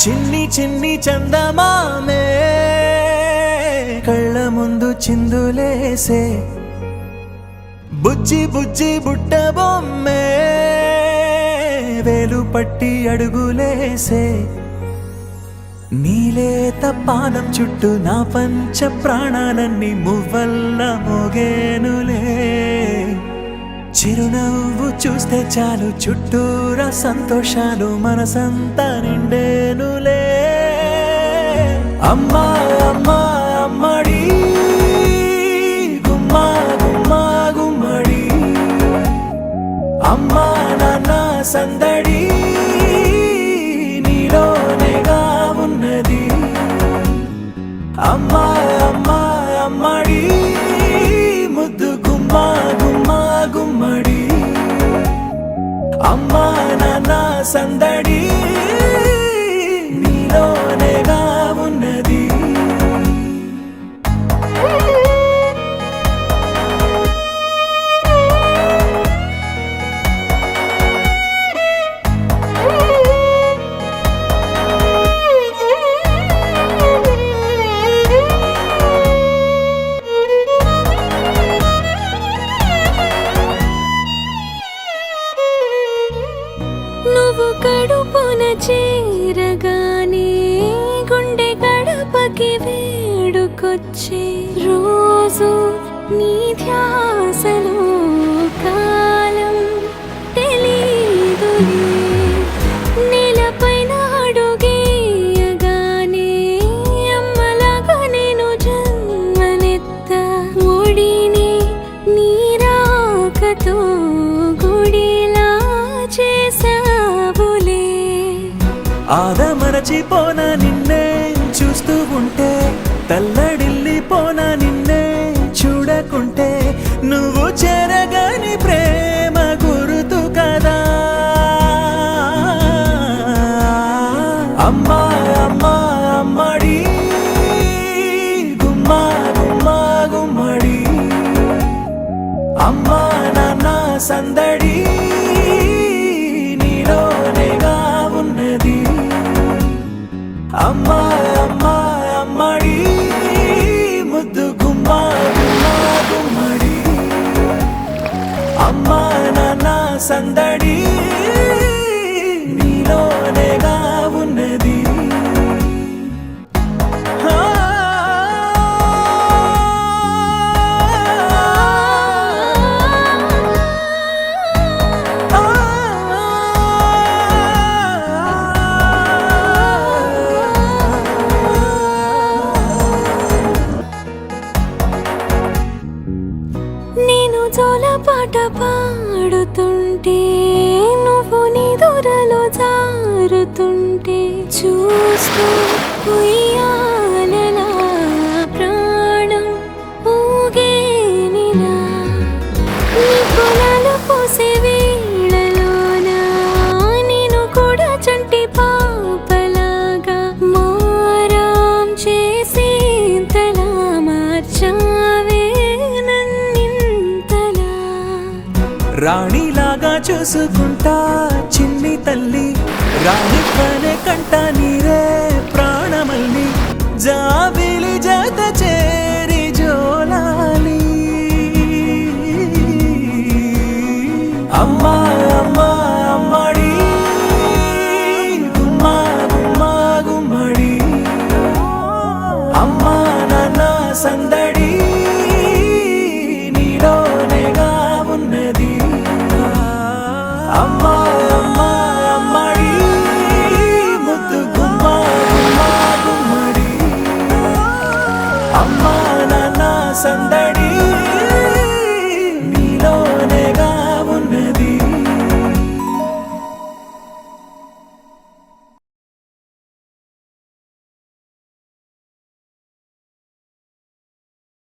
చిన్ని చిన్ని చందమామే కళ్ళ ముందు చిందులేసే బుజ్జి బుజ్జి బుట్ట బొమ్మే వేలు పట్టి అడుగులేసే నీలేత పానం చుట్టూ నా పంచ ప్రాణాలన్నీ మువ్వల్ల మోగేనులే చిరునవ్వు చూస్తే చాలు చుట్టూరా సంతోషాలు మనసంతా నిండేనులే అమ్మా అమ్మా అమ్మడి గుమ్మా గుమ్మా గుమ్మడి అమ్మా నాన్న సందడి నీలోనేగా ఉన్నది అమ్మా అమ్మా అమ్మడి ముద్దు గుమ్మా గుమ్మా గుమ్మడి అమ్మా నాన్న సందడి నీలోనేగా ఉన్నది నువ్వు కడుపున చేరగానే గుండె గడపకి వేడుకొచ్చే రోజు నీ ధ్యాసలో కాలం తెలీదులే నేలపైన అడుగేయగానే అమ్మలాగా నేను జన్మనెత్త ఒడిని నీ రాకతో గుడిలా చేసావులే ఆదమరచిపోనా నిన్నే చూస్తూ ఉంటే తల్లడిల్లిపోనా నిన్నే చూడకుంటే నువ్వు చెరగని ప్రేమ గురుతు కదా అమ్మా అమ్మా అమ్మడి గుమ్మా గుమ్మా గుమ్మడి అమ్మా నాన్న సందడి నీలోనేగా ఉన్నది అమ్మా అమ్మా అమ్మడి ముద్దు గుమ్మా గుమ్మా గుమ్మడి అమ్మా నాన్న సందడి నీలోనేగా ఉన్నది నేను జోలపాట పాడుతుంటే నువ్వు నీ దూరలో జారుతుంటే చూస్తూ ఉయ్యాలలా ప్రాణం ఊగేనిలా నీ పొలాలు పోసే వేళలోన నేను కూడా చంటి పాపలాగా మారాం చేసేంతలా మార్చావే రాణిలాగా చూసుకుంటా చిన్ని తల్లి రాణి పనే కంట నీరే ప్రాణమల్లి